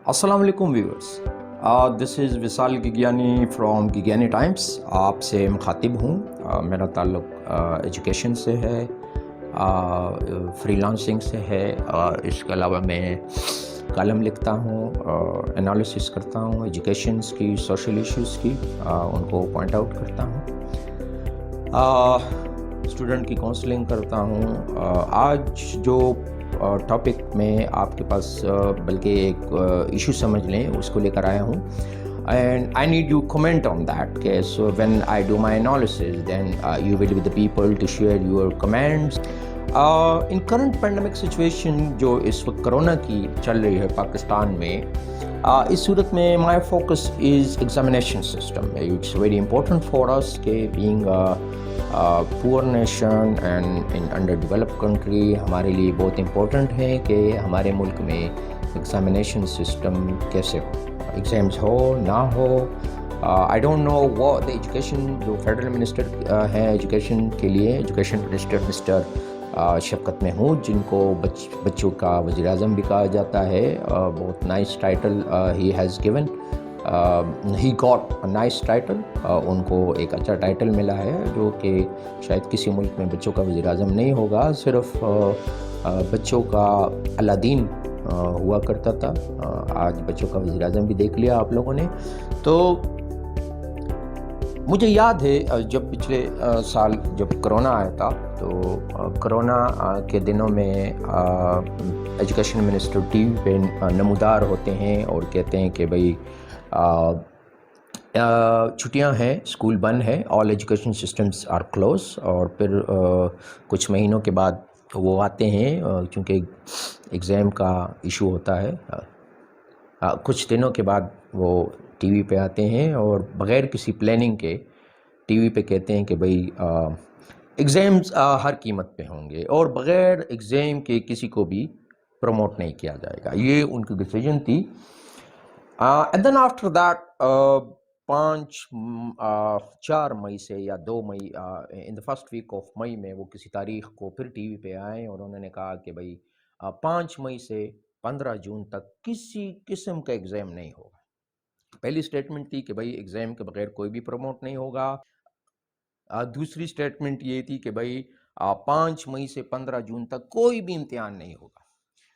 السلام علیکم ویورز، دس از وصال گگیانی فرام گگیانی ٹائمس. آپ سے مخاطب ہوں. میرا تعلق ایجوکیشن سے ہے، فری لانسنگ سے ہے. اس کے علاوہ میں کالم لکھتا ہوں، انالیسس کرتا ہوں ایجوکیشنس کی، سوشل ایشوز کی، ان کو پوائنٹ آؤٹ کرتا ہوں. اسٹوڈنٹ کی کاؤنسلنگ کرتا ہوں. آج جو ٹاپک میں آپ کے پاس بلکہ ایک ایشو سمجھ لیں اس کو لے کر آیا ہوں. And I need you comment on that. Okay, so when I do my analysis, then you will be the people to share your comments. In current pandemic situation جو اس وقت کرونا کی چل رہی ہے پاکستان میں، اس صورت میں my focus is examination system. It's very important for us کہ being a poor nation and in underdeveloped country ہمارے لیے بہت امپورٹنٹ ہے کہ ہمارے ملک میں ایگزامینیشن سسٹم کیسے ہو، ایگزامز ہو نہ ہو. I don't know what the education جو فیڈرل منسٹر ہیں ایجوکیشن کے لیے، ایجوکیشن منسٹر مسٹر شفقت محمود، جن کو بچوں کا وزیر اعظم بھی کہا جاتا ہے. بہت nice title he has given, he got a nice title. ان کو ایک اچھا ٹائٹل ملا ہے جو کہ شاید کسی ملک میں بچوں کا وزیر اعظم نہیں ہوگا، صرف بچوں کا اللہ ہوا کرتا تھا. آج بچوں کا وزیر اعظم بھی دیکھ لیا آپ لوگوں نے. تو مجھے یاد ہے جب پچھلے سال جب کرونا آیا تھا، تو کرونا کے دنوں میں ایجوکیشن منسٹر ٹی وی پہ نمودار ہوتے ہیں اور کہتے ہیں کہ بھئی چھٹیاں ہیں، اسکول بند ہے، آل ایجوکیشن سسٹمز آر کلوز. اور پھر کچھ مہینوں کے بعد وہ آتے ہیں، چونکہ ایگزام کا ایشو ہوتا ہے. کچھ دنوں کے بعد وہ ٹی وی پہ آتے ہیں اور بغیر کسی پلاننگ کے ٹی وی پہ کہتے ہیں کہ بھئی ایگزامز ہر قیمت پہ ہوں گے اور بغیر ایگزام کے کسی کو بھی پروموٹ نہیں کیا جائے گا. یہ ان کی ڈیسیجن تھی. اینڈ دین آفٹر دیٹ 4 مئی سے یا 2 مئی، ان دا فرسٹ ویک آف مئی میں وہ کسی تاریخ کو پھر ٹی وی پہ آئے اور انہوں نے کہا کہ بھئی 5 مئی سے 15 جون تک کسی قسم کا ایگزام نہیں ہوگا. پہلی سٹیٹمنٹ تھی کہ بھئی ایگزام کے بغیر کوئی بھی پروموٹ نہیں ہوگا. دوسری سٹیٹمنٹ یہ تھی کہ بھئی 5 مئی سے 15 جون تک کوئی بھی امتحان نہیں ہوگا.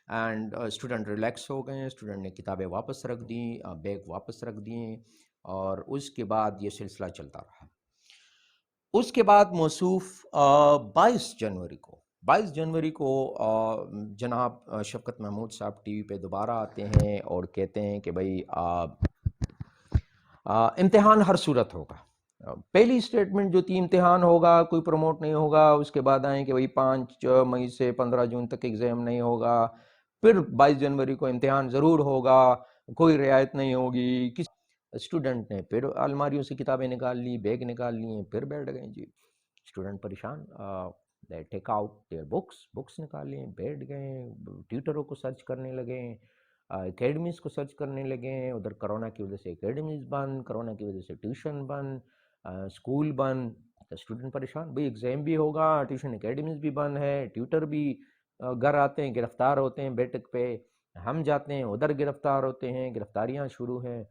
اینڈ اسٹوڈنٹ ریلیکس ہو گئے، اسٹوڈنٹ نے کتابیں واپس رکھ دیں، بیگ واپس رکھ دیے، اور اس کے بعد یہ سلسلہ چلتا رہا. اس کے بعد موصوف 22 جنوری کو جناب شفقت محمود صاحب ٹی وی پہ دوبارہ آتے ہیں اور کہتے ہیں کہ بھئی امتحان ہر صورت ہوگا. پہلی سٹیٹمنٹ جو تھی امتحان ہوگا، کوئی پروموٹ نہیں ہوگا. اس کے بعد آئیں کہ بھئی 5 مئی سے 15 جون تک ایگزام نہیں ہوگا. پھر 22 جنوری کو امتحان ضرور ہوگا، کوئی رعایت نہیں ہوگی. کس اسٹوڈنٹ نے پھر الماریوں سے کتابیں نکال لی، بیگ نکال لیے، پھر بیٹھ گئے. جی اسٹوڈنٹ پریشان، they take out their books نکال لیں، بیٹھ گئے، ٹیوٹروں کو سرچ کرنے لگے، اکیڈمیز کو سرچ کرنے لگے. ادھر کرونا کی وجہ سے اکیڈمیز بند، کرونا کی وجہ سے ٹیوشن بند، اسکول بند. اسٹوڈنٹ پریشان، بھئی ایگزام بھی ہوگا، ٹیوشن اکیڈمیز بھی بند ہے، ٹیوٹر بھی گھر آتے ہیں گرفتار ہوتے ہیں بیٹک پہ، ہم جاتے ہیں ادھر گرفتار ہوتے ہیں، گرفتاریاں شروع ہیں.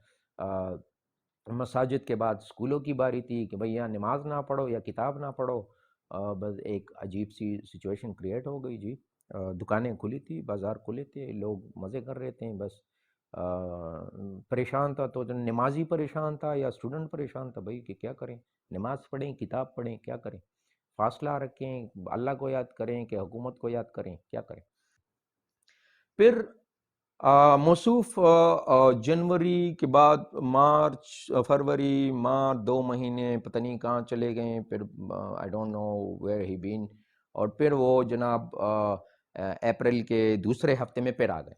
مساجد کے بعد اسکولوں کی باری تھی کہ بھئی یا نماز نہ پڑھو یا کتاب نہ پڑھو. بس ایک عجیب سی سچویشن کریٹ ہو گئی. جی دکانیں کھلی تھی، بازار کھلے تھے، لوگ مزے کر رہے تھے. بس پریشان تھا تو نمازی پریشان تھا یا اسٹوڈنٹ پریشان تھا بھئی کہ کیا کریں، نماز پڑھیں، کتاب پڑھیں، کیا کریں، فاصلہ رکھیں، اللہ کو یاد کریں کہ حکومت کو یاد کریں، کیا کریں. پھر موصوف جنوری کے بعد مارچ، فروری، مارچ 2 مہینے پتہ نہیں کہاں چلے گئے. پھر آئی ڈونٹ نو ویئر ہی بین. اور پھر وہ جناب اپریل کے دوسرے ہفتے میں پھر آ گئے.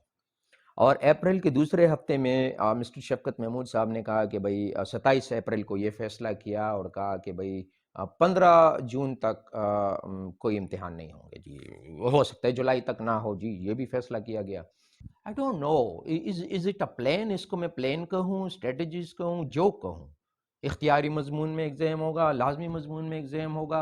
اور اپریل کے دوسرے ہفتے میں مسٹر شفقت محمود صاحب نے کہا کہ بھئی 27 اپریل کو یہ فیصلہ کیا اور کہا کہ بھئی 15 جون تک کوئی امتحان نہیں ہوں گے. جی ہو سکتا ہے جولائی تک نہ ہو. جی یہ بھی فیصلہ کیا گیا. I don't know, is it a plan؟ اس کو میں پلان کہوں، اسٹریٹجیز کہوں، جو کہوں. اختیاری مضمون میں ایگزام ہوگا، لازمی مضمون میں ایگزام ہوگا،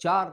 4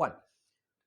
1,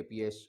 APS,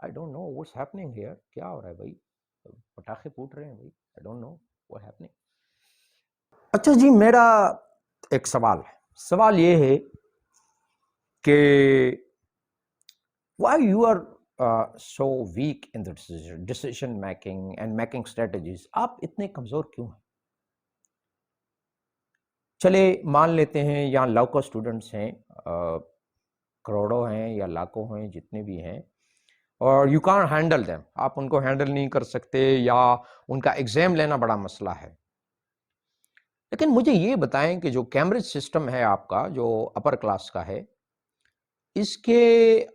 I don't know what's happening here. کیا ہو رہا ہے بھائی؟ پٹاخے پھوٹ رہے ہیں بھائی. I don't know what happening. اچھا جی، میرا ایک سوال ہے. سوال یہ ہے کہ why you are so weak in the decision making and making strategies. آپ اتنے کمزور کیوں ہیں؟ چلے مان لیتے ہیں یہاں لاکھوں اسٹوڈنٹس ہیں، کروڑوں ہیں یا لاکھوں ہیں، جتنے بھی ہیں، اور یو کانٹ ہینڈل دیم، آپ ان کو ہینڈل نہیں کر سکتے، یا ان کا ایگزام لینا بڑا مسئلہ ہے. لیکن مجھے یہ بتائیں کہ جو کیمبرج سسٹم ہے آپ کا، جو اپر کلاس کا ہے، اس کے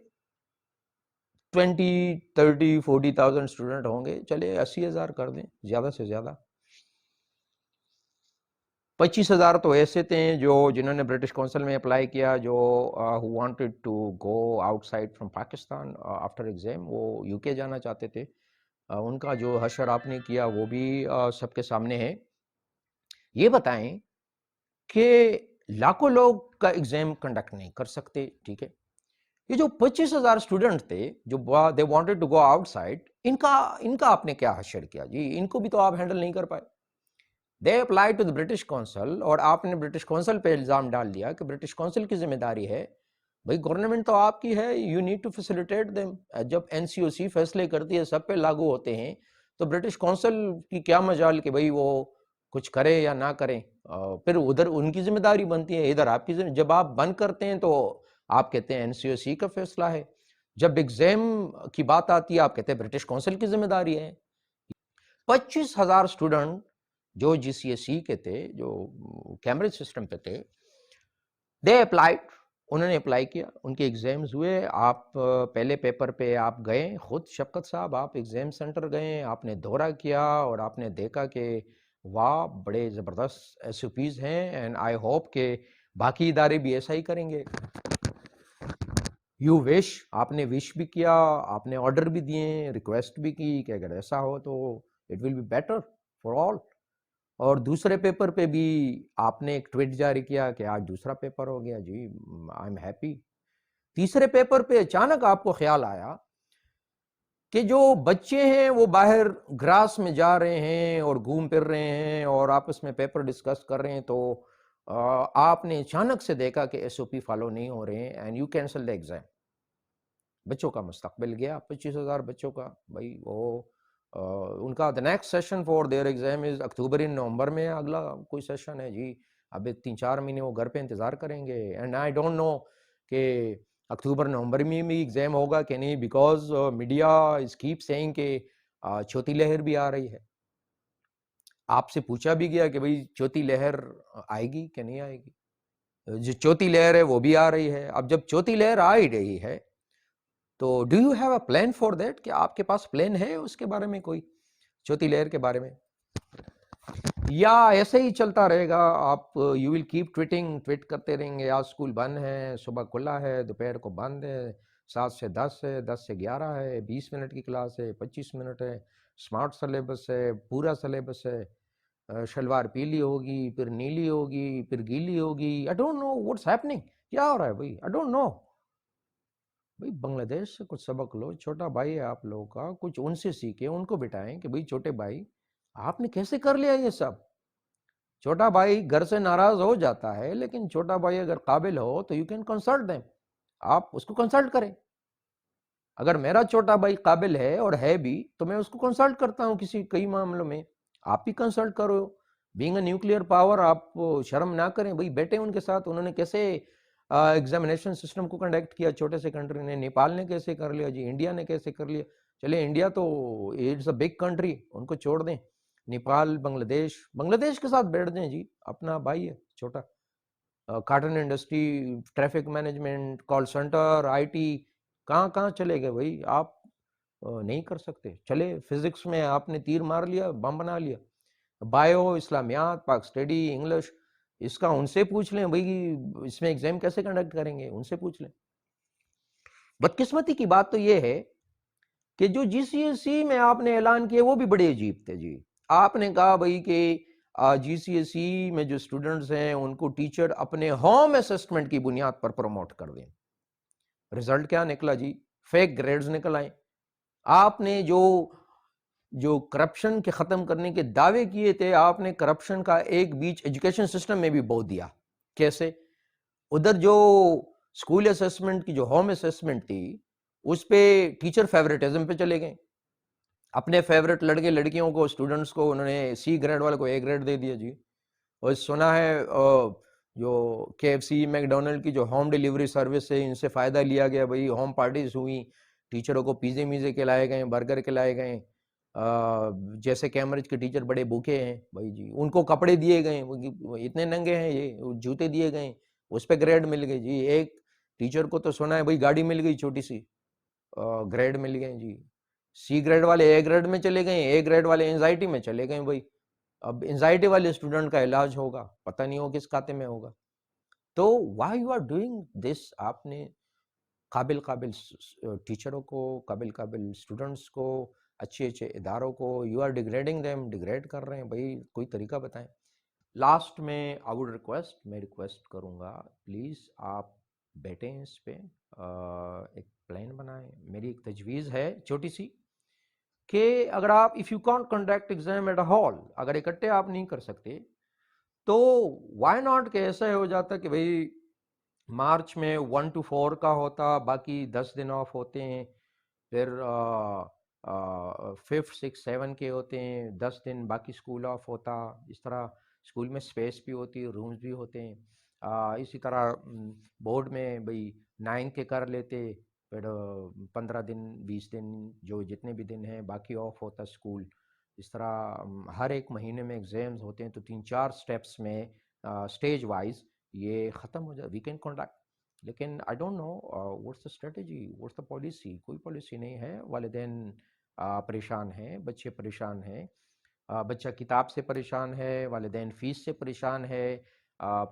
20 30 40,000 اسٹوڈنٹ ہوں گے. چلے 80,000 کر دیں، زیادہ سے زیادہ. 25,000 تو ایسے تھے جنہوں نے برٹش کونسل میں اپلائی کیا، جو who wanted to go outside from Pakistan after exam، وہ یو کے جانا چاہتے تھے. ان کا جو حشر آپ نے کیا وہ بھی سب کے سامنے ہے. یہ بتائیں کہ لاکھوں لوگ کا ایگزام کنڈکٹ نہیں کر سکتے، ٹھیک ہے. یہ جو 25,000 اسٹوڈنٹ تھے جو they wanted to go outside، ان کا آپ نے کیا حشر کیا جی؟ ان کو بھی تو آپ ہینڈل نہیں کر پائے. They apply to the British Council, اور آپ نے برٹش کونسل پہ الزام ڈال دیا کہ برٹش کونسل کی ذمہ داری ہے. بھائی گورنمنٹ تو آپ کی ہے، you need to facilitate them. جب این سی او سی فیصلے کرتی ہے، سب پہ لاگو ہوتے ہیں، تو برٹش کونسل کی کیا مجال کہ بھائی وہ کچھ کرے یا نہ کریں. پھر ادھر ان کی ذمہ داری بنتی ہے، ادھر آپ کی جب آپ بند کرتے ہیں تو آپ کہتے ہیں این سی او سی کا فیصلہ ہے. جب ایگزام کی بات آتی ہے آپ کہتے ہیں برٹش کونسل کی ذمہ داری ہے. 25,000 اسٹوڈنٹ جو جی سی ایس سی کے تھے، جو کیمبرج سسٹم پہ تھے، دے اپلائیڈ، انہوں نے اپلائی کیا، ان کے ایگزامز ہوئے. آپ پہلے پیپر پہ آپ گئے، خود شفقت صاحب آپ ایگزام سینٹر گئے، آپ نے دورہ کیا اور آپ نے دیکھا کہ واہ بڑے زبردست ایس او پیز ہیں، اینڈ آئی ہوپ کہ باقی ادارے بھی ایسا ہی کریں گے. یو وش، آپ نے وش بھی کیا، آپ نے آرڈر بھی دیے، ریکویسٹ بھی کی کہ اگر ایسا ہو تو it will be better for all. اور دوسرے پیپر پہ بھی آپ نے ایک ٹویٹ جاری کیا کہ آج دوسرا پیپر ہو گیا جی، آئی ایم ہیپی. تیسرے پیپر پہ اچانک آپ کو خیال آیا کہ جو بچے ہیں وہ باہر گراس میں جا رہے ہیں اور گھوم پھر رہے ہیں اور آپس میں پیپر ڈسکس کر رہے ہیں، تو آپ نے اچانک سے دیکھا کہ ایس او پی فالو نہیں ہو رہے ہیں، and you cancel the exam. بچوں کا مستقبل گیا، 25,000 بچوں کا. بھائی وہ ان کا the next session for their exam is October November میں اگلا کوئی سیشن ہے جی. اب 3-4 مہینے وہ گھر پہ انتظار کریں گے. اینڈ آئی ڈونٹ نو کہ اکتوبر نومبر میں بھی ایگزام ہوگا کہ نہیں، because media is keep saying کہ چوتھی لہر بھی آ رہی ہے. آپ سے پوچھا بھی گیا کہ بھائی چوتھی لہر آئے گی کہ نہیں آئے گی. جو چوتھی لہر ہے وہ بھی آ رہی ہے. اب جب چوتھی لہر آ ہی رہی ہے تو do you have a plan for that? کہ آپ کے پاس پلان ہے اس کے بارے میں، کوئی چوتھی لہر کے بارے میں، یا ایسے ہی چلتا رہے گا؟ آپ یو ول کیپ ٹویٹ کرتے رہیں گے، آج اسکول بند ہے، صبح کھلا ہے، دوپہر کو بند ہے، 7 سے 10 ہے، 10 سے 11 ہے، 20 منٹ کی کلاس ہے، 25 منٹ ہے، اسمارٹ سلیبس ہے، پورا سلیبس ہے. شلوار پیلی ہوگی، پھر نیلی ہوگی، پھر گیلی ہوگی. I don't know what's happening. کیا ہو رہا ہے بھائی؟ I don't know. بھائی بنگلہ دیش سے کچھ سبق لو، چھوٹا بھائی ہے آپ لوگوں کا، کچھ ان سے سیکھیں، ان کو بٹائیں کہ بھائی چھوٹے بھائی آپ نے کیسے کر لیا یہ سب. چھوٹا بھائی گھر سے ناراض ہو جاتا ہے، لیکن چھوٹا بھائی اگر قابل ہو تو یو کین کنسلٹ دیم، آپ اس کو کنسلٹ کریں. اگر میرا چھوٹا بھائی قابل ہے اور ہے بھی تو میں اس کو کنسلٹ کرتا ہوں کئی معاملوں میں. آپ بھی کنسلٹ کرو. بینگ اے نیوکلیئر پاور آپ شرم نہ کریں. بھائی بیٹھے ان کے ساتھ، انہوں نے کیسے ایگزامینیشن سسٹم کو کنڈکٹ کیا، چھوٹے سے کنٹری نے. نیپال نے کیسے کر لیا جی، انڈیا نے کیسے کر لیا. چلے انڈیا تو اٹس اے بگ کنٹری، ان کو چھوڑ دیں. نیپال، بنگلہ دیش کے ساتھ بیٹھ دیں جی، اپنا بھائی ہے چھوٹا. Cotton industry, traffic management, call centre, I T, کہاں چلے گئے بھائی؟ آپ نہیں کر سکتے. چلے فزکس میں آپ نے تیر مار لیا، بم بنا لیا. بایو، اسلامیات، پاک اسٹڈی، انگلش، اس کا ان سے پوچھ لیں بھائی اس میں ایگزام کیسے کنڈکٹ کریں گے، ان سے پوچھ لیں. بدقسمتی کی بات تو یہ ہے کہ جو جی سی ایس سی میں آپ نے اعلان کیے وہ بھی بڑے عجیب تھے جی. آپ نے کہا بھائی کہ جی سی ایس سی میں جو اسٹوڈنٹس ہیں ان کو ٹیچر اپنے ہوم اسسمنٹ کی بنیاد پر پروموٹ کر دیں. رزلٹ کیا نکلا جی؟ فیک گریڈز نکل آئے. آپ نے جو کرپشن کے ختم کرنے کے دعوے کیے تھے، آپ نے کرپشن کا ایک بیچ ایجوکیشن سسٹم میں بھی بو دیا. کیسے؟ ادھر جو اسکول اسیسمنٹ کی جو ہوم اسیسمنٹ تھی اس پہ ٹیچر فیوریٹزم پہ چلے گئے. اپنے فیوریٹ لڑکے لڑکیوں کو اسٹوڈنٹس کو انہوں نے سی گریڈ والے کو اے گریڈ دے دیا جی. اور سنا ہے جو کے ایف سی میک ڈونلڈ کی جو ہوم ڈیلیوری سروس ہے ان سے فائدہ لیا گیا. بھائی ہوم پارٹیز ہوئیں، ٹیچروں کو پیزے میزے کھلائے گئے، برگر کھلائے گئے. جیسے کیمبرج کے ٹیچر بڑے بھوکے ہیں بھائی جی، ان کو کپڑے دیے گئے، اتنے ننگے ہیں یہ، جوتے دیے گئے، اس پہ گریڈ مل گئی جی. ایک ٹیچر کو تو سنا ہے بھائی گاڑی مل گئی چھوٹی سی، گریڈ مل گئے جی. سی گریڈ والے اے گریڈ میں چلے گئے، اے گریڈ والے انزائٹی میں چلے گئے. بھائی اب انزائٹی والے اسٹوڈنٹ کا علاج ہوگا، پتہ نہیں ہو کس کھاتے میں ہوگا. تو why you are doing this? آپ نے قابل ٹیچروں کو، قابل اسٹوڈنٹس کو، اچھے اداروں کو you are degrading them, degrade کر رہے ہیں. بھائی کوئی طریقہ بتائیں. لاسٹ میں آئی ووڈ ریکویسٹ کروں گا پلیز آپ بیٹھیں اس پہ، ایک پلان بنائیں. میری ایک تجویز ہے چھوٹی سی کہ اگر آپ if you can't conduct exam at a hall, اگر اکٹھے آپ نہیں کر سکتے تو وائی ناٹ کہ ایسا ہو جاتا کہ بھائی مارچ میں 1 to 4 کا ہوتا، باقی 10 دن آف ہوتے ہیں، پھر 5th 6th 7 کے ہوتے ہیں، 10 دن باقی اسکول آف ہوتا. اس طرح اسکول میں اسپیس بھی ہوتی ہے، رومز بھی ہوتے ہیں. اسی طرح بورڈ میں بھائی 9 کے کر لیتے، پھر 15 دن 20 دن جو جتنے بھی دن ہیں باقی آف ہوتا اسکول. اس طرح ہر ایک مہینے میں ایگزامز ہوتے ہیں تو 3-4 اسٹیپس میں اسٹیج وائز یہ ختم ہو جائے. We can conduct. لیکن I don't know what's the strategy, what's the policy. کوئی پالیسی نہیں ہے. والدین پریشان ہیں، بچے پریشان ہیں، بچہ کتاب سے پریشان ہے، والدین فیس سے پریشان ہے،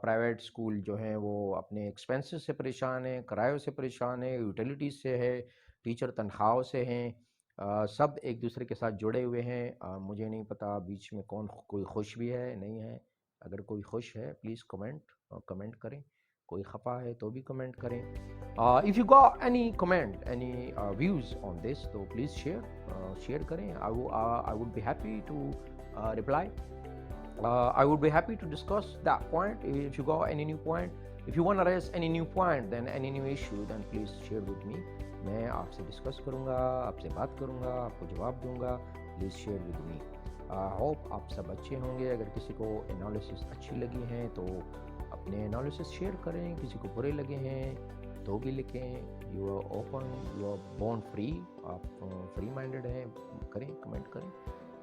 پرائیویٹ اسکول جو ہیں وہ اپنے ایکسپینسز سے پریشان ہیں، کرایوں سے پریشان ہے، یوٹیلیٹیز سے ہے، ٹیچر تنخواہوں سے ہیں. سب ایک دوسرے کے ساتھ جڑے ہوئے ہیں. مجھے نہیں پتا بیچ میں کوئی خوش بھی ہے نہیں ہے. اگر کوئی خوش ہے پلیز کمنٹ کریں. کوئی خفا ہے تو بھی کمنٹ کریں. If you got any comment, any views on this تو پلیز شیئر کریں. I would be happy to reply. I would be happy to discuss that point. If you got any new point, if you want to raise any new point, then any new issue, then please share with me. میں آپ سے discuss کروں گا، آپ سے بات کروں گا، آپ کو جواب دوں گا. Please share with me. Hope آپ سب اچھے ہوں گے. اگر کسی کو انالیسس اچھی لگی ہیں تو اپنے انالیسس شیئر کریں. کسی کو برے لگے ہیں تو بھی لکھیں. You are open, you are born free. آپ فری مائنڈیڈ ہیں، کریں، کمنٹ کریں.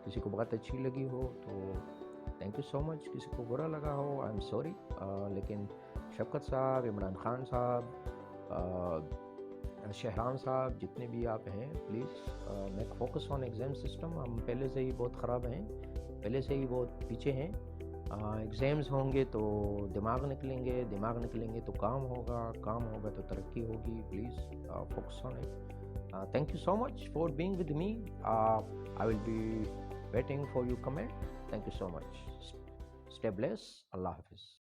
کسی کو بات اچھی لگی ہو تو تھینک یو سو مچ. کسی کو برا لگا ہو آئی ایم سوری. لیکن شفقت صاحب، عمران خان صاحب، شہرام صاحب، جتنے بھی آپ ہیں please make focus on exam system. ہم پہلے سے ہی بہت خراب ہیں، پہلے سے ہی بہت پیچھے ہیں. ایگزامز ہوں گے تو دماغ نکلیں گے تو کام ہوگا تو ترقی ہوگی. Please focus on it. Thank you so much for being with me. I will be waiting for your comment. Thank you so much. Stay blessed. اللہ حافظ.